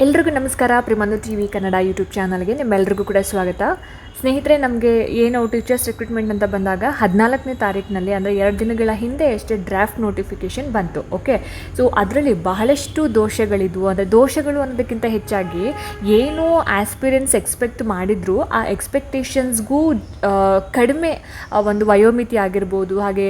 ಎಲ್ರಿಗೂ ನಮಸ್ಕಾರ. ಪ್ರಿಮಂದು TV Kannada YouTube ಚಾನಲ್ಗೆ ನಿಮ್ಮೆಲ್ರಿಗೂ ಕೂಡ ಸ್ವಾಗತ. ಸ್ನೇಹಿತರೆ, ನಮಗೆ ಏನು ಟೀಚರ್ಸ್ ರಿಕ್ರೂಟ್ಮೆಂಟ್ ಅಂತ ಬಂದಾಗ 14ನೇ ತಾರೀಕಿನಲ್ಲಿ ಅಂದರೆ 2 ದಿನಗಳ ಹಿಂದೆ ಅಷ್ಟೇ ಡ್ರಾಫ್ಟ್ ನೋಟಿಫಿಕೇಷನ್ ಬಂತು. ಓಕೆ, ಸೊ ಅದರಲ್ಲಿ ಬಹಳಷ್ಟು ದೋಷಗಳಿದ್ವು. ಅಂದರೆ ದೋಷಗಳು ಅನ್ನೋದಕ್ಕಿಂತ ಹೆಚ್ಚಾಗಿ ಏನು ಆಸ್ಪಿರೆನ್ಸ್ ಎಕ್ಸ್ಪೆಕ್ಟ್ ಮಾಡಿದ್ರು ಆ ಎಕ್ಸ್ಪೆಕ್ಟೇಷನ್ಸ್ಗೂ ಕಡಿಮೆ ಒಂದು ವಯೋಮಿತಿ ಆಗಿರ್ಬೋದು, ಹಾಗೆ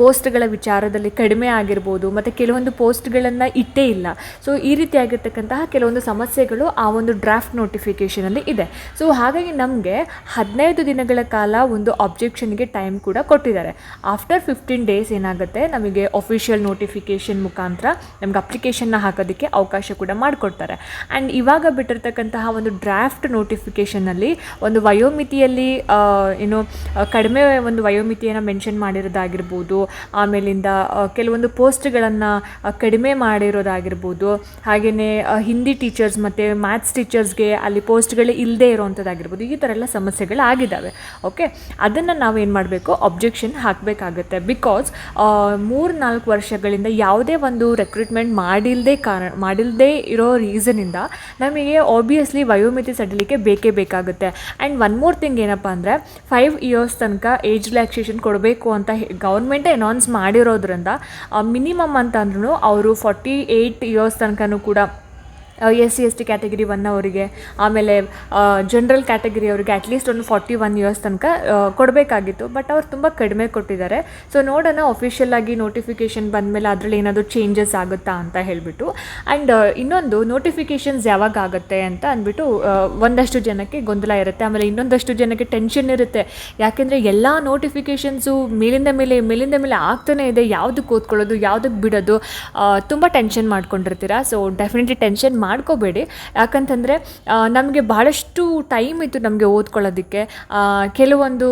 ಪೋಸ್ಟ್ಗಳ ವಿಚಾರದಲ್ಲಿ ಕಡಿಮೆ ಆಗಿರ್ಬೋದು, ಮತ್ತು ಕೆಲವೊಂದು ಪೋಸ್ಟ್ಗಳನ್ನು ಇಟ್ಟೇ ಇಲ್ಲ. ಸೊ ಈ ರೀತಿಯಾಗಿರ್ತಕ್ಕಂತಹ ಕೆಲವೊಂದು ಸಮಸ್ಯೆಗಳು ಆ ಒಂದು ಡ್ರಾಫ್ಟ್ ನೋಟಿಫಿಕೇಷನಲ್ಲಿ ಇದೆ. ಸೊ ಹಾಗಾಗಿ ನಮಗೆ 15 ದಿನಗಳ ಕಾಲ ಒಂದು ಅಬ್ಜೆಕ್ಷನ್ಗೆ ಟೈಮ್ ಕೂಡ ಕೊಟ್ಟಿದ್ದಾರೆ. ಆಫ್ಟರ್ 15 ಡೇಸ್ ಏನಾಗುತ್ತೆ, ನಮಗೆ ಅಫಿಷಿಯಲ್ ನೋಟಿಫಿಕೇಷನ್ ಮುಖಾಂತರ ನಮ್ಗೆ ಅಪ್ಲಿಕೇಶನ್ನ ಹಾಕೋದಕ್ಕೆ ಅವಕಾಶ ಕೂಡ ಮಾಡಿಕೊಡ್ತಾರೆ. ಆ್ಯಂಡ್ ಇವಾಗ ಬಿಟ್ಟಿರ್ತಕ್ಕಂತಹ ಒಂದು ಡ್ರಾಫ್ಟ್ ನೋಟಿಫಿಕೇಷನ್ನಲ್ಲಿ ಒಂದು ವಯೋಮಿತಿಯಲ್ಲಿ ಕಡಿಮೆ ಒಂದು ವಯೋಮಿತಿಯನ್ನು ಮೆನ್ಷನ್ ಮಾಡಿರೋದಾಗಿರ್ಬೋದು, ಆಮೇಲಿಂದ ಕೆಲವೊಂದು ಪೋಸ್ಟ್ಗಳನ್ನು ಕಡಿಮೆ ಮಾಡಿರೋದಾಗಿರ್ಬೋದು, ಹಾಗೆಯೇ ಹಿಂದಿ ಟೀಚರ್ಸ್ ಮತ್ತು ಮ್ಯಾಥ್ಸ್ ಟೀಚರ್ಸ್ಗೆ ಅಲ್ಲಿ ಪೋಸ್ಟ್ಗಳು ಇಲ್ಲದೇ ಇರೋವಂಥದ್ದಾಗಿರ್ಬೋದು, ಈ ಥರ ಎಲ್ಲ ಸಮಸ್ಯೆಗಳಾಗಿದ್ದಾವೆ. ಓಕೆ, ಅದನ್ನು ನಾವು ಏನು ಮಾಡಬೇಕು, ಅಬ್ಜೆಕ್ಷನ್ ಹಾಕಬೇಕಾಗುತ್ತೆ. ಬಿಕಾಸ್ 3-4 ವರ್ಷಗಳಿಂದ ಯಾವುದೇ ಒಂದು ರೆಕ್ರೂಟ್ಮೆಂಟ್ ಮಾಡಿಲ್ಲದೆ ಇರೋ ರೀಸನಿಂದ ನಮಗೆ ಆಬ್ವಿಯಸ್ಲಿ ವಯೋಮಿತಿ ಸಡಿಲಿಕ್ಕೆ ಬೇಕೇ ಬೇಕಾಗುತ್ತೆ. ಆ್ಯಂಡ್ ಒನ್ ಮೋರ್ ಥಿಂಗ್ ಏನಪ್ಪ ಅಂದರೆ 5 ಇಯರ್ಸ್ ತನಕ ಏಜ್ ರಿಲ್ಯಾಕ್ಸೇಷನ್ ಕೊಡಬೇಕು ಅಂತ ಗೌರ್ಮೆಂಟೇ ಅನೌನ್ಸ್ ಮಾಡಿರೋದ್ರಿಂದ ಮಿನಿಮಮ್ ಅಂತ ಅಂದ್ರೂ ಅವರು 48 ಇಯರ್ಸ್ ತನಕನೂ ಕೂಡ SC/ST ಕ್ಯಾಟಗರಿ 1 ಅವರಿಗೆ, ಆಮೇಲೆ ಜನರಲ್ ಕ್ಯಾಟಗರಿ ಅವರಿಗೆ ಅಟ್ಲೀಸ್ಟ್ ಒಂದು 41 ಇಯರ್ಸ್ ತನಕ ಕೊಡಬೇಕಾಗಿತ್ತು. ಬಟ್ ಅವ್ರು ತುಂಬ ಕಡಿಮೆ ಕೊಟ್ಟಿದ್ದಾರೆ. ಸೊ ನೋಡೋಣ ಅಫಿಷಿಯಲ್ ಆಗಿ ನೋಟಿಫಿಕೇಷನ್ ಬಂದಮೇಲೆ ಅದರಲ್ಲಿ ಏನಾದರೂ ಚೇಂಜಸ್ ಆಗುತ್ತಾ ಅಂತ ಹೇಳಿಬಿಟ್ಟು. ಆ್ಯಂಡ್ ಇನ್ನೊಂದು ನೋಟಿಫಿಕೇಷನ್ಸ್ ಯಾವಾಗ ಆಗುತ್ತೆ ಅಂತ ಅಂದ್ಬಿಟ್ಟು ಒಂದಷ್ಟು ಜನಕ್ಕೆ ಗೊಂದಲ ಇರುತ್ತೆ. ಆಮೇಲೆ ಇನ್ನೊಂದಷ್ಟು ಜನಕ್ಕೆ ಟೆನ್ಷನ್ ಇರುತ್ತೆ. ಯಾಕೆಂದರೆ ಎಲ್ಲ ನೋಟಿಫಿಕೇಷನ್ಸು ಮೇಲಿಂದ ಮೇಲೆ ಆಗ್ತಾನೇ ಇದೆ. ಯಾವುದಕ್ಕೆ ಓದ್ಕೊಳ್ಳೋದು, ಯಾವುದಕ್ಕೆ ಬಿಡೋದು, ತುಂಬ ಟೆನ್ಷನ್ ಮಾಡ್ಕೊಂಡಿರ್ತೀರ. ಸೊ ಡೆಫಿನೆಟ್ಲಿ ಟೆನ್ಷನ್ ಮಾಡ್ಕೋಬೇಡಿ. ಯಾಕಂತಂದರೆ ನಮಗೆ ಬಹಳಷ್ಟು ಟೈಮ್ ಇತ್ತು ನಮಗೆ ಓದ್ಕೊಳ್ಳೋದಕ್ಕೆ. ಕೆಲವೊಂದು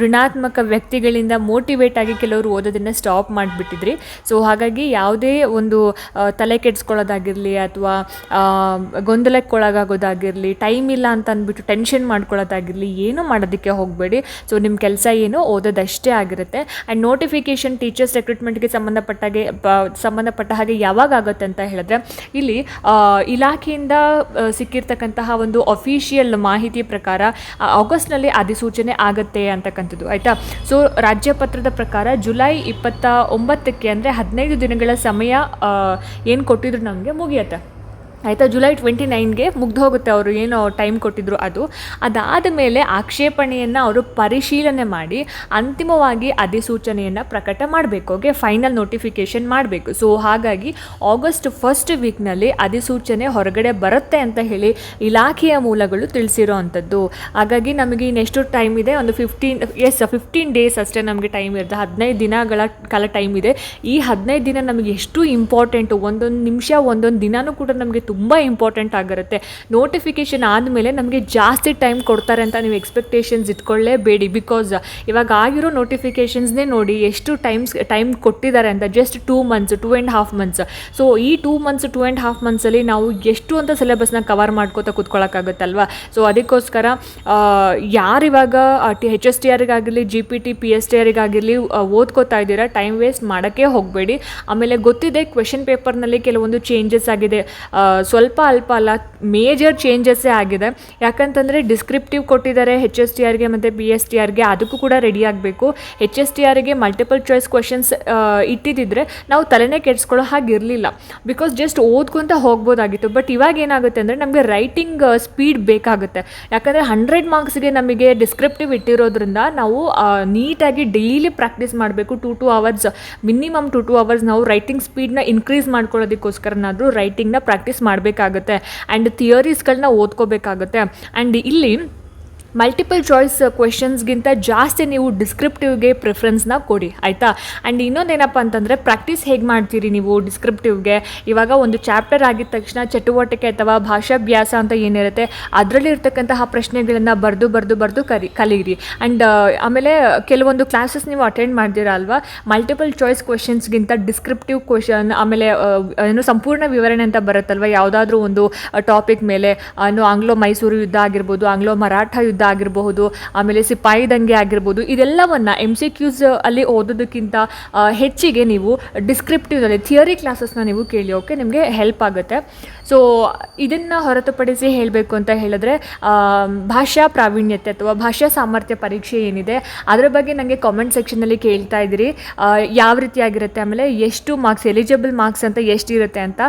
ಋಣಾತ್ಮಕ ವ್ಯಕ್ತಿಗಳಿಂದ ಮೋಟಿವೇಟ್ ಆಗಿ ಕೆಲವರು ಓದೋದನ್ನು ಸ್ಟಾಪ್ ಮಾಡಿಬಿಟ್ಟಿದ್ರಿ. ಸೊ ಹಾಗಾಗಿ ಯಾವುದೇ ಒಂದು ತಲೆ ಕೆಡಿಸ್ಕೊಳ್ಳೋದಾಗಿರಲಿ ಅಥವಾ ಗೊಂದಲಕ್ಕೊಳಗಾಗೋದಾಗಿರಲಿ, ಟೈಮ್ ಇಲ್ಲ ಅಂತ ಅಂದ್ಬಿಟ್ಟು ಟೆನ್ಷನ್ ಮಾಡ್ಕೊಳ್ಳೋದಾಗಿರಲಿ, ಏನೂ ಮಾಡೋದಕ್ಕೆ ಹೋಗಬೇಡಿ. ಸೊ ನಿಮ್ಮ ಕೆಲಸ ಏನು, ಓದೋದಷ್ಟೇ ಆಗಿರುತ್ತೆ. ಆ್ಯಂಡ್ ನೋಟಿಫಿಕೇಷನ್ ಟೀಚರ್ಸ್ ರೆಕ್ರೂಟ್ಮೆಂಟ್ಗೆ ಸಂಬಂಧಪಟ್ಟ ಹಾಗೆ ಯಾವಾಗ ಆಗುತ್ತೆ ಅಂತ ಹೇಳಿದ್ರೆ, ಇಲ್ಲಿ ಇಲಾಖೆಯಿಂದ ಸಿಕ್ಕಿರ್ತಕ್ಕಂತಹ ಒಂದು ಅಫಿಷಿಯಲ್ ಮಾಹಿತಿ ಪ್ರಕಾರ ಆಗಸ್ಟ್ನಲ್ಲಿ ಅಧಿಸೂಚನೆ ಆಗುತ್ತೆ ಅಂತಕ್ಕಂಥದ್ದು, ಆಯಿತಾ. ಸೊ ರಾಜ್ಯಪತ್ರದ ಪ್ರಕಾರ ಜುಲೈ 29ಕ್ಕೆ ಅಂದರೆ 15 ದಿನಗಳ ಸಮಯ ಏನು ಕೊಟ್ಟಿದ್ರು ನಮಗೆ ಮುಗಿಯುತ್ತೆ, ಆಯಿತಾ. ಜುಲೈ 29ಗೆ ಮುಗ್ದು ಹೋಗುತ್ತೆ ಅವರು ಏನು ಟೈಮ್ ಕೊಟ್ಟಿದ್ರು ಅದು. ಅದಾದ ಮೇಲೆ ಆಕ್ಷೇಪಣೆಯನ್ನು ಅವರು ಪರಿಶೀಲನೆ ಮಾಡಿ ಅಂತಿಮವಾಗಿ ಅಧಿಸೂಚನೆಯನ್ನು ಪ್ರಕಟ ಮಾಡಬೇಕು. ಓಕೆ, ಫೈನಲ್ ನೋಟಿಫಿಕೇಷನ್ ಮಾಡಬೇಕು. ಸೊ ಹಾಗಾಗಿ ಆಗಸ್ಟ್ 1st ವೀಕ್ನಲ್ಲಿ ಅಧಿಸೂಚನೆ ಹೊರಗಡೆ ಬರುತ್ತೆ ಅಂತ ಹೇಳಿ ಇಲಾಖೆಯ ಮೂಲಗಳು ತಿಳಿಸಿರೋ ಅಂಥದ್ದು. ಹಾಗಾಗಿ ನಮಗೆ ಇನ್ನೆಷ್ಟು ಟೈಮ್ ಇದೆ, ಒಂದು 15 ಡೇಸ್ ಅಷ್ಟೇ ನಮಗೆ ಟೈಮ್ ಇರುತ್ತೆ. 15 ದಿನಗಳ ಕಾಲ ಟೈಮ್ ಇದೆ. ಈ 15 ದಿನ ನಮಗೆ ಎಷ್ಟು ಇಂಪಾರ್ಟೆಂಟು, ಒಂದೊಂದು ನಿಮಿಷ ಒಂದೊಂದು ದಿನವೂ ಕೂಡ ನಮಗೆ ತುಂಬ ಇಂಪಾರ್ಟೆಂಟ್ ಆಗಿರುತ್ತೆ. ನೋಟಿಫಿಕೇಷನ್ ಆದಮೇಲೆ ನಮಗೆ ಜಾಸ್ತಿ ಟೈಮ್ ಕೊಡ್ತಾರೆ ಅಂತ ನೀವು ಎಕ್ಸ್ಪೆಕ್ಟೇಷನ್ಸ್ ಇಟ್ಕೊಳ್ಳೇಬೇಡಿ. ಬಿಕಾಸ್ ಇವಾಗ ಆಗಿರೋ ನೋಟಿಫಿಕೇಷನ್ಸ್ನೇ ನೋಡಿ ಎಷ್ಟು ಟೈಮ್ ಕೊಟ್ಟಿದ್ದಾರೆ ಅಂತ. Just 2 months, 2.5 months. ಸೊ ಈ 2 ಮಂತ್ಸ್, 2.5 ಮಂತ್ಸಲ್ಲಿ ನಾವು ಎಷ್ಟು ಅಂತ ಸಿಲೆಬಸ್ನ ಕವರ್ ಮಾಡ್ಕೋತಾ ಕೂತ್ಕೊಳ್ಳೋಕ್ಕಾಗುತ್ತಲ್ವ. ಸೊ ಅದಕ್ಕೋಸ್ಕರ ಯಾರಿವಾಗ HSTRಗಾಗಿರಲಿ, GPT, PSTRಗಾಗಿರಲಿ ಓದ್ಕೋತಾ ಇದ್ದೀರಾ, ಟೈಮ್ ವೇಸ್ಟ್ ಮಾಡೋಕ್ಕೆ ಹೋಗಬೇಡಿ. ಆಮೇಲೆ ಗೊತ್ತಿದೆ ಕ್ವೆಶನ್ ಪೇಪರ್ನಲ್ಲಿ ಕೆಲವೊಂದು ಚೇಂಜಸ್ ಆಗಿದೆ. ಸ್ವಲ್ಪ ಅಲ್ಪ ಅಲ್ಲ, ಮೇಜರ್ ಚೇಂಜಸ್ಸೇ ಆಗಿದೆ. ಯಾಕಂತಂದರೆ ಡಿಸ್ಕ್ರಿಪ್ಟಿವ್ ಕೊಟ್ಟಿದ್ದಾರೆ HSTRಗೆ ಮತ್ತು PSTRಗೆ, ಅದಕ್ಕೂ ಕೂಡ ರೆಡಿ ಆಗಬೇಕು. HSTRಗೆ ಮಲ್ಟಿಪಲ್ ಚಾಯ್ಸ್ ಕ್ವೆಶನ್ಸ್ ಇಟ್ಟಿದ್ದಿದ್ರೆ ನಾವು ತಲೆನೇ ಕೆಡಿಸ್ಕೊಳ್ಳೋ ಹಾಗಿರಲಿಲ್ಲ. ಬಿಕಾಸ್ ಜಸ್ಟ್ ಓದ್ಕೊತ ಹೋಗ್ಬೋದಾಗಿತ್ತು. ಬಟ್ ಇವಾಗ ಏನಾಗುತ್ತೆ ಅಂದರೆ ನಮಗೆ ರೈಟಿಂಗ್ ಸ್ಪೀಡ್ ಬೇಕಾಗುತ್ತೆ. ಯಾಕಂದರೆ 100 ಮಾರ್ಕ್ಸ್ಗೆ ನಮಗೆ ಡಿಸ್ಕ್ರಿಪ್ಟಿವ್ ಇಟ್ಟಿರೋದ್ರಿಂದ ನಾವು ನೀಟಾಗಿ ಡೈಲಿ ಪ್ರಾಕ್ಟೀಸ್ ಮಾಡಬೇಕು. 2 ಅವರ್ಸ್ ಮಿನಿಮಮ್ 2 ಅವರ್ಸ್ ನಾವು ರೈಟಿಂಗ್ ಸ್ಪೀಡ್ನ ಇನ್ಕ್ರೀಸ್ ಮಾಡ್ಕೊಳ್ಳೋದಕ್ಕೋಸ್ಕರನಾದರೂ ರೈಟಿಂಗ್ನ ಪ್ರಾಕ್ಟೀಸ್ ಮಾಡಬೇಕಾಗುತ್ತೆ. ಆ್ಯಂಡ್ ಥಿಯರೀಸ್ಗಳನ್ನ ಓದ್ಕೋಬೇಕಾಗುತ್ತೆ. ಆ್ಯಂಡ್ ಇಲ್ಲಿ ಮಲ್ಟಿಪಲ್ ಚಾಯ್ಸ್ ಕ್ವೆಶನ್ಸ್ಗಿಂತ ಜಾಸ್ತಿ ನೀವು ಡಿಸ್ಕ್ರಿಪ್ಟಿವ್ಗೆ ಪ್ರಿಫರೆನ್ಸ್ನ ಕೊಡಿ, ಆಯಿತಾ. ಆ್ಯಂಡ್ ಇನ್ನೊಂದೇನಪ್ಪ ಅಂತಂದರೆ ಪ್ರಾಕ್ಟೀಸ್ ಹೇಗೆ ಮಾಡ್ತೀರಿ ನೀವು ಡಿಸ್ಕ್ರಿಪ್ಟಿವ್ಗೆ. ಇವಾಗ ಒಂದು ಚಾಪ್ಟರ್ ಆಗಿದ ತಕ್ಷಣ ಚಟುವಟಿಕೆ ಅಥವಾ ಭಾಷಾಭ್ಯಾಸ ಅಂತ ಏನಿರುತ್ತೆ ಅದರಲ್ಲಿ ಇರ್ತಕ್ಕಂತಹ ಪ್ರಶ್ನೆಗಳನ್ನು ಬರೆದು ಕಲೀರಿ. ಆ್ಯಂಡ್ ಆಮೇಲೆ ಕೆಲವೊಂದು ಕ್ಲಾಸಸ್ ನೀವು ಅಟೆಂಡ್ ಮಾಡ್ತೀರಾ ಅಲ್ವಾ, ಮಲ್ಟಿಪಲ್ ಚಾಯ್ಸ್ ಕ್ವೆಶನ್ಸ್ಗಿಂತ ಡಿಸ್ಕ್ರಿಪ್ಟಿವ್ ಕ್ವೆಶನ್, ಆಮೇಲೆ ಸಂಪೂರ್ಣ ವಿವರಣೆ ಅಂತ ಬರುತ್ತಲ್ವ ಯಾವುದಾದ್ರೂ ಒಂದು ಟಾಪಿಕ್ ಮೇಲೆ, ಆಂಗ್ಲೋ ಮೈಸೂರು ಯುದ್ಧ ಆಗಿರ್ಬೋದು, ಆಂಗ್ಲೋ ಮರಾಠ ಯುದ್ಧ ಆಗಿರಬಹುದು, ಆಮೇಲೆ ಸಿಪಾಯಿ ದಂಗೆ ಆಗಿರ್ಬೋದು, ಇದೆಲ್ಲವನ್ನು MCQs ಅಲ್ಲಿ ಓದೋದಕ್ಕಿಂತ ಹೆಚ್ಚಿಗೆ ನೀವು ಡಿಸ್ಕ್ರಿಪ್ಟಿವ್ನಲ್ಲಿ ಥಿಯರಿ ಕ್ಲಾಸಸ್ನ ನೀವು ಕೇಳಿ. ಓಕೆ, ನಿಮಗೆ ಹೆಲ್ಪ್ ಆಗುತ್ತೆ. ಸೊ ಇದನ್ನು ಹೊರತುಪಡಿಸಿ ಹೇಳಬೇಕು ಅಂತ ಹೇಳಿದ್ರೆ ಭಾಷಾ ಪ್ರಾವೀಣ್ಯತೆ ಅಥವಾ ಭಾಷಾ ಸಾಮರ್ಥ್ಯ ಪರೀಕ್ಷೆ ಏನಿದೆ ಅದರ ಬಗ್ಗೆ ನನಗೆ ಕಾಮೆಂಟ್ ಸೆಕ್ಷನಲ್ಲಿ ಕೇಳ್ತಾ ಇದ್ದೀರಿ, ಯಾವ ರೀತಿಯಾಗಿರುತ್ತೆ, ಆಮೇಲೆ ಎಷ್ಟು ಮಾರ್ಕ್ಸ್, ಎಲಿಜಿಬಲ್ ಮಾರ್ಕ್ಸ್ ಅಂತ ಎಷ್ಟಿರುತ್ತೆ ಅಂತ.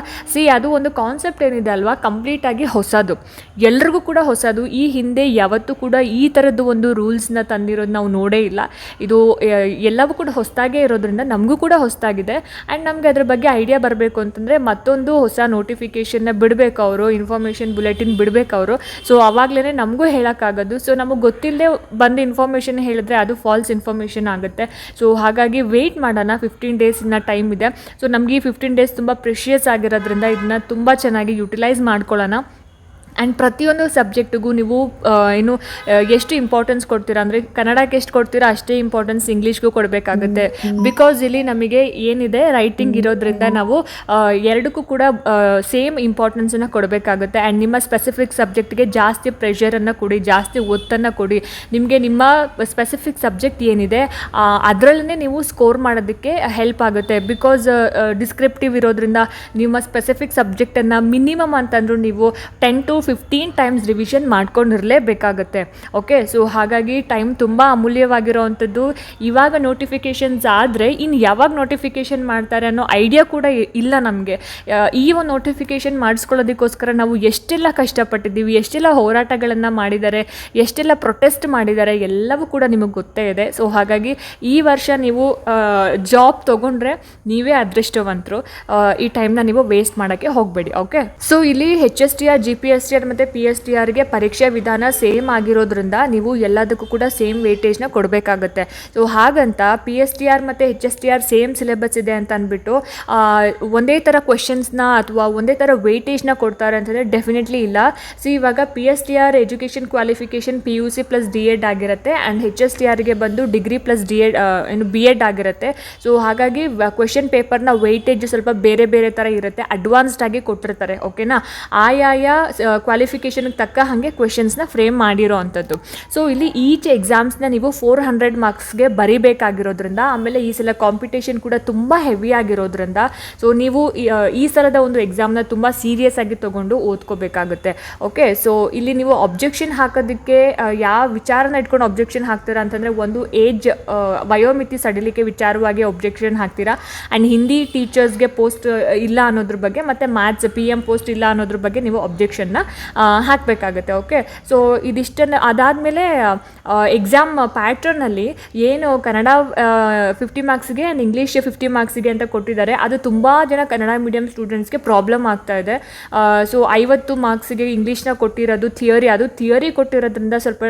ಅದು ಒಂದು ಕಾನ್ಸೆಪ್ಟ್ ಏನಿದೆ ಅಲ್ವಾ, ಕಂಪ್ಲೀಟಾಗಿ ಹೊಸದು, ಎಲ್ರಿಗೂ ಕೂಡ ಹೊಸದು. ಈ ಹಿಂದೆ ಯಾವತ್ತೂ ಕೂಡ ಈ ಥರದ್ದು ಒಂದು ರೂಲ್ಸ್ನ ತಂದಿರೋದು ನಾವು ನೋಡೇ ಇಲ್ಲ. ಇದು ಎಲ್ಲವೂ ಕೂಡ ಹೊಸದಾಗೇ ಇರೋದ್ರಿಂದ ನಮಗೂ ಕೂಡ ಹೊಸದಾಗಿದೆ. ಆ್ಯಂಡ್ ನಮಗೆ ಅದ್ರ ಬಗ್ಗೆ ಐಡಿಯಾ ಬರಬೇಕು ಅಂತಂದರೆ ಮತ್ತೊಂದು ಹೊಸ ನೋಟಿಫಿಕೇಷನ್ನ ಬಿಡಬೇಕು ಅವರು, ಇನ್ಫಾರ್ಮೇಷನ್ ಬುಲೆಟಿನ್ ಬಿಡಬೇಕು ಅವರು. ಸೊ ಆವಾಗಲೇ ನಮಗೂ ಹೇಳೋಕ್ಕಾಗೋದು. ಸೊ ನಮಗೆ ಗೊತ್ತಿಲ್ಲದೆ ಬಂದು ಇನ್ಫಾರ್ಮೇಷನ್ ಹೇಳಿದ್ರೆ ಅದು ಫಾಲ್ಸ್ ಇನ್ಫಾರ್ಮೇಷನ್ ಆಗುತ್ತೆ. ಸೊ ಹಾಗಾಗಿ ವೆಯ್ಟ್ ಮಾಡೋಣ, 15 ಡೇಸ್ ಇನ್ನು ಟೈಮ್ ಇದೆ. ಸೊ ನಮಗೆ ಈ 15 ಡೇಸ್ ತುಂಬ ಪ್ರೆಷಿಯಸ್ ಆಗಿರೋದ್ರಿಂದ ಇದನ್ನ ತುಂಬ ಚೆನ್ನಾಗಿ ಯುಟಿಲೈಸ್ ಮಾಡ್ಕೊಳ್ಳೋಣ. ಆ್ಯಂಡ್ ಪ್ರತಿಯೊಂದು ಸಬ್ಜೆಕ್ಟಿಗೂ ನೀವು ಎಷ್ಟು ಇಂಪಾರ್ಟೆನ್ಸ್ ಕೊಡ್ತೀರಾ ಅಂದರೆ ಕನ್ನಡಕ್ಕೆ ಎಷ್ಟು ಕೊಡ್ತೀರಾ ಅಷ್ಟೇ ಇಂಪಾರ್ಟೆನ್ಸ್ ಇಂಗ್ಲೀಷ್ಗೂ ಕೊಡಬೇಕಾಗುತ್ತೆ. ಬಿಕಾಸ್ ಇಲ್ಲಿ ನಮಗೆ ಏನಿದೆ ರೈಟಿಂಗ್ ಇರೋದ್ರಿಂದ ನಾವು ಎರಡಕ್ಕೂ ಕೂಡ ಸೇಮ್ ಇಂಪಾರ್ಟೆನ್ಸನ್ನು ಕೊಡಬೇಕಾಗುತ್ತೆ. ಆ್ಯಂಡ್ ನಿಮ್ಮ ಸ್ಪೆಸಿಫಿಕ್ ಸಬ್ಜೆಕ್ಟ್ಗೆ ಜಾಸ್ತಿ ಪ್ರೆಷರನ್ನು ಕೊಡಿ, ಜಾಸ್ತಿ ಒತ್ತನ್ನು ಕೊಡಿ. ನಿಮಗೆ ನಿಮ್ಮ ಸ್ಪೆಸಿಫಿಕ್ ಸಬ್ಜೆಕ್ಟ್ ಏನಿದೆ ಅದರಲ್ಲೇ ನೀವು ಸ್ಕೋರ್ ಮಾಡೋದಕ್ಕೆ ಹೆಲ್ಪ್ ಆಗುತ್ತೆ. ಬಿಕಾಸ್ ಡಿಸ್ಕ್ರಿಪ್ಟಿವ್ ಇರೋದ್ರಿಂದ ನಿಮ್ಮ ಸ್ಪೆಸಿಫಿಕ್ ಸಬ್ಜೆಕ್ಟನ್ನು ಮಿನಿಮಮ್ ಅಂತಂದರೂ ನೀವು 10 to 15 ಟೈಮ್ಸ್ ರಿವಿಷನ್ ಮಾಡ್ಕೊಂಡಿರಲೇಬೇಕಾಗತ್ತೆ. ಓಕೆ, ಸೊ ಹಾಗಾಗಿ ಟೈಮ್ ತುಂಬ ಅಮೂಲ್ಯವಾಗಿರೋವಂಥದ್ದು. ಇವಾಗ ನೋಟಿಫಿಕೇಷನ್ಸ್ ಆದರೆ ಇನ್ನು ಯಾವಾಗ ನೋಟಿಫಿಕೇಷನ್ ಮಾಡ್ತಾರೆ ಅನ್ನೋ ಐಡಿಯಾ ಕೂಡ ಇಲ್ಲ ನಮಗೆ. ಈ ಒಂದು ನೋಟಿಫಿಕೇಷನ್ ಮಾಡಿಸ್ಕೊಳ್ಳೋದಕ್ಕೋಸ್ಕರ ನಾವು ಎಷ್ಟೆಲ್ಲ ಕಷ್ಟಪಟ್ಟಿದ್ದೀವಿ, ಎಷ್ಟೆಲ್ಲ ಹೋರಾಟಗಳನ್ನು ಮಾಡಿದ್ದಾರೆ, ಎಷ್ಟೆಲ್ಲ ಪ್ರೊಟೆಸ್ಟ್ ಮಾಡಿದ್ದಾರೆ, ಎಲ್ಲವೂ ಕೂಡ ನಿಮಗೆ ಗೊತ್ತೇ ಇದೆ. ಸೊ ಹಾಗಾಗಿ ಈ ವರ್ಷ ನೀವು ಜಾಬ್ ತೊಗೊಂಡ್ರೆ ನೀವೇ ಅದೃಷ್ಟವಂತರು. ಈ ಟೈಮ್ನ ನೀವು ವೇಸ್ಟ್ ಮಾಡೋಕ್ಕೆ ಹೋಗಬೇಡಿ. ಓಕೆ, ಸೊ ಇಲ್ಲಿ HSTR GPSTR ಮತ್ತು PSTRಗೆ ಪರೀಕ್ಷಾ ವಿಧಾನ ಸೇಮ್ ಆಗಿರೋದ್ರಿಂದ ನೀವು ಎಲ್ಲದಕ್ಕೂ ಕೂಡ ಸೇಮ್ ವೇಟೇಜ್ನ ಕೊಡಬೇಕಾಗತ್ತೆ. ಸೊ ಹಾಗಂತ PSTR ಮತ್ತು HSTR ಸೇಮ್ ಸಿಲೆಬಸ್ ಇದೆ ಅಂತ ಅಂದ್ಬಿಟ್ಟು ಒಂದೇ ಥರ ಕ್ವೆಶನ್ಸ್ನ ಅಥವಾ ಒಂದೇ ಥರ ವೇಟೇಜ್ನ ಕೊಡ್ತಾರೆ ಅಂತಂದರೆ ಡೆಫಿನೆಟ್ಲಿ ಇಲ್ಲ. ಇವಾಗ PSTR education qualification PUC + D.Ed ಆಗಿರುತ್ತೆ. ಆ್ಯಂಡ್ HSTRಗೆ ಬಂದು ಡಿಗ್ರಿ + D.Ed B.Ed ಆಗಿರುತ್ತೆ. ಸೊ ಹಾಗಾಗಿ ಕ್ವೆಶನ್ ಪೇಪರ್ನ ವೆಯ್ಟೇಜ್ ಸ್ವಲ್ಪ ಬೇರೆ ಬೇರೆ ಥರ ಇರುತ್ತೆ, ಅಡ್ವಾನ್ಸ್ಡ್ ಆಗಿ ಕೊಟ್ಟಿರ್ತಾರೆ. ಓಕೆನಾ, ಆಯಾಯ ಕ್ವಾಲಿಫಿಕೇಷನ್ಗೆ ತಕ್ಕ ಹಾಗೆ ಕ್ವೆಶನ್ಸ್ನ ಫ್ರೇಮ್ ಮಾಡಿರೋ ಅಂಥದ್ದು. ಸೊ ಇಲ್ಲಿ ಈಚ್ ಎಕ್ಸಾಮ್ಸ್ನ ನೀವು 400 ಮಾರ್ಕ್ಸ್ಗೆ ಬರಿಬೇಕಾಗಿರೋದ್ರಿಂದ, ಆಮೇಲೆ ಈ ಸಲ ಕಾಂಪಿಟೇಷನ್ ಕೂಡ ತುಂಬ ಹೆವಿ ಆಗಿರೋದ್ರಿಂದ ಸೊ ನೀವು ಈ ಸಲದ ಒಂದು ಎಕ್ಸಾಮ್ನ ತುಂಬ ಸೀರಿಯಸ್ ಆಗಿ ತೊಗೊಂಡು ಓದ್ಕೋಬೇಕಾಗುತ್ತೆ. ಓಕೆ, ಸೊ ಇಲ್ಲಿ ನೀವು ಅಬ್ಜೆಕ್ಷನ್ ಹಾಕೋದಕ್ಕೆ ಯಾವ ವಿಚಾರನ ಇಟ್ಕೊಂಡು ಅಬ್ಜೆಕ್ಷನ್ ಹಾಕ್ತೀರಾ ಅಂತಂದರೆ, ಒಂದು ಏಜ್ ವಯೋಮಿತಿ ಸಡಿಲಿಕೆ ವಿಚಾರವಾಗಿ ಅಬ್ಜೆಕ್ಷನ್ ಹಾಕ್ತೀರಾ. ಆ್ಯಂಡ್ ಹಿಂದಿ ಟೀಚರ್ಸ್ಗೆ ಪೋಸ್ಟ್ ಇಲ್ಲ ಅನ್ನೋದ್ರ ಬಗ್ಗೆ, ಮತ್ತು ಮ್ಯಾಥ್ಸ್ PM ಪೋಸ್ಟ್ ಇಲ್ಲ ಅನ್ನೋದ್ರ ಬಗ್ಗೆ ನೀವು ಅಬ್ಜೆಕ್ಷನ್ನ ಹಾಕಬೇಕಾಗತ್ತೆ. ಓಕೆ, ಸೊ ಇದಿಷ್ಟನ್ನು ಅದಾದಮೇಲೆ ಎಕ್ಸಾಮ್ ಪ್ಯಾಟ್ರನಲ್ಲಿ ಏನು ಕನ್ನಡ 50 ಮಾರ್ಕ್ಸ್ಗೆ ಆ್ಯಂಡ್ ಇಂಗ್ಲೀಷ್ 50 ಮಾರ್ಕ್ಸಿಗೆ ಅಂತ ಕೊಟ್ಟಿದ್ದಾರೆ, ಅದು ತುಂಬ ಜನ ಕನ್ನಡ ಮೀಡಿಯಂ ಸ್ಟೂಡೆಂಟ್ಸ್ಗೆ ಪ್ರಾಬ್ಲಮ್ ಆಗ್ತಾ ಇದೆ. ಸೊ 50 ಮಾರ್ಕ್ಸಿಗೆ ಇಂಗ್ಲೀಷ್ನ ಕೊಟ್ಟಿರೋದು ಥಿಯರಿ, ಅದು ಥಿಯರಿ ಕೊಟ್ಟಿರೋದ್ರಿಂದ ಸ್ವಲ್ಪ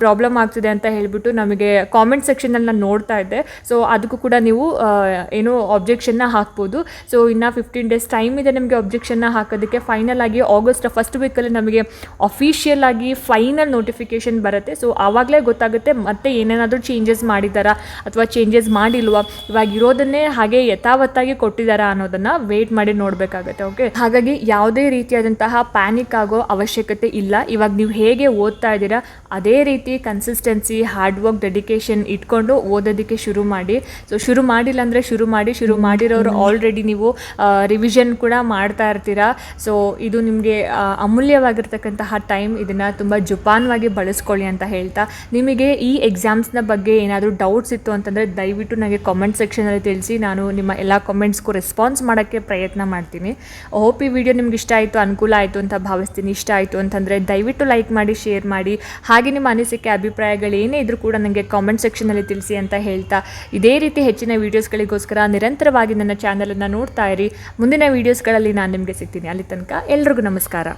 ಪ್ರಾಬ್ಲಮ್ ಆಗ್ತಿದೆ ಅಂತ ಹೇಳಿಬಿಟ್ಟು ನಮಗೆ ಕಾಮೆಂಟ್ ಸೆಕ್ಷನಲ್ಲಿ ನಾನು ನೋಡ್ತಾ ಇದ್ದೆ. ಸೊ ಅದಕ್ಕೂ ಕೂಡ ನೀವು ಅಬ್ಜೆಕ್ಷನ್ನ ಹಾಕ್ಬೋದು. ಸೊ ಇನ್ನು 15 ಡೇಸ್ ಟೈಮ್ ಇದೆ ನಿಮಗೆ ಅಬ್ಜೆಕ್ಷನ್ನ ಹಾಕೋದಕ್ಕೆ. ಫೈನಲ್ ಆಗಿ ಆಗಸ್ಟ್ ಫಸ್ಟ್ ವೀಕಲ್ಲಿ ನಮಗೆ ಅಫಿಷಿಯಲ್ ಆಗಿ ಫೈನಲ್ ನೋಟಿಫಿಕೇಷನ್ ಬರುತ್ತೆ. ಸೊ ಆವಾಗಲೇ ಗೊತ್ತಾಗುತ್ತೆ ಮತ್ತೆ ಏನೇನಾದರೂ ಚೇಂಜಸ್ ಮಾಡಿದ್ದಾರಾ ಅಥವಾ ಚೇಂಜಸ್ ಮಾಡಿಲ್ವಾ, ಇವಾಗ ಇರೋದನ್ನೇ ಹಾಗೆ ಯಥಾವತ್ತಾಗಿ ಕೊಟ್ಟಿದ್ದಾರಾ ಅನ್ನೋದನ್ನು ವೇಟ್ ಮಾಡಿ ನೋಡಬೇಕಾಗತ್ತೆ. ಓಕೆ, ಹಾಗಾಗಿ ಯಾವುದೇ ರೀತಿಯಾದಂತಹ ಪ್ಯಾನಿಕ್ ಆಗೋ ಅವಶ್ಯಕತೆ ಇಲ್ಲ. ಇವಾಗ ನೀವು ಹೇಗೆ ಓದ್ತಾ ಇದ್ದೀರಾ ಅದೇ ರೀತಿ ಕನ್ಸಿಸ್ಟೆನ್ಸಿ, ಹಾರ್ಡ್ ವರ್ಕ್, ಡೆಡಿಕೇಶನ್ ಇಟ್ಕೊಂಡು ಓದೋದಕ್ಕೆ ಶುರು ಮಾಡಿ. ಸೊ ಶುರು ಮಾಡಿಲ್ಲ ಅಂದರೆ ಶುರು ಮಾಡಿರೋರು ಆಲ್ರೆಡಿ ನೀವು ರಿವಿಷನ್ ಕೂಡ ಮಾಡ್ತಾ ಇರ್ತೀರಾ. ಸೊ ಇದು ನಿಮಗೆ ಅಮೂಲ್ಯವಾಗಿರ್ತಕ್ಕಂತಹ ಟೈಮ್, ಇದನ್ನು ತುಂಬ ಜೋಪಾನವಾಗಿ ಬಳಸ್ಕೊಳ್ಳಿ ಅಂತ ಹೇಳ್ತಾ, ನಿಮಗೆ ಈ ಎಕ್ಸಾಮ್ಸ್ನ ಬಗ್ಗೆ ಏನಾದರೂ ಡೌಟ್ಸ್ ಇತ್ತು ಅಂತಂದರೆ ದಯವಿಟ್ಟು ನನಗೆ ಕಾಮೆಂಟ್ ಸೆಕ್ಷನಲ್ಲಿ ತಿಳಿಸಿ. ನಾನು ನಿಮ್ಮ ಎಲ್ಲ ಕಾಮೆಂಟ್ಸ್ಗೂ ರೆಸ್ಪಾನ್ಸ್ ಮಾಡೋಕ್ಕೆ ಪ್ರಯತ್ನ ಮಾಡ್ತೀನಿ. ಹೋಪ್ ಈ ವಿಡಿಯೋ ನಿಮ್ಗೆ ಇಷ್ಟ ಆಯಿತು, ಅನುಕೂಲ ಆಯಿತು ಅಂತ ಭಾವಿಸ್ತೀನಿ. ಇಷ್ಟ ಆಯಿತು ಅಂತಂದರೆ ದಯವಿಟ್ಟು ಲೈಕ್ ಮಾಡಿ, ಶೇರ್ ಮಾಡಿ. ಹಾಗೆ ನಿಮ್ಮ ಅನಿಸಿಕೆ ಅಭಿಪ್ರಾಯಗಳು ಏನೇ ಇದ್ರೂ ಕೂಡ ನನಗೆ ಕಾಮೆಂಟ್ ಸೆಕ್ಷನಲ್ಲಿ ತಿಳಿಸಿ ಅಂತ ಹೇಳ್ತಾ, ಇದೇ ರೀತಿ ಹೆಚ್ಚಿನ ವೀಡಿಯೋಸ್ಗಳಿಗೋಸ್ಕರ ನಿರಂತರವಾಗಿ ನನ್ನ ಚಾನಲನ್ನು ನೋಡ್ತಾ ಇರಿ. ಮುಂದಿನ ವೀಡಿಯೋಸ್ಗಳಲ್ಲಿ ನಾನು ನಿಮಗೆ ಸಿಗ್ತೀನಿ. ಅಲ್ಲಿ ತನಕ ಎಲ್ರಿಗೂ ನಮಸ್ಕಾರ.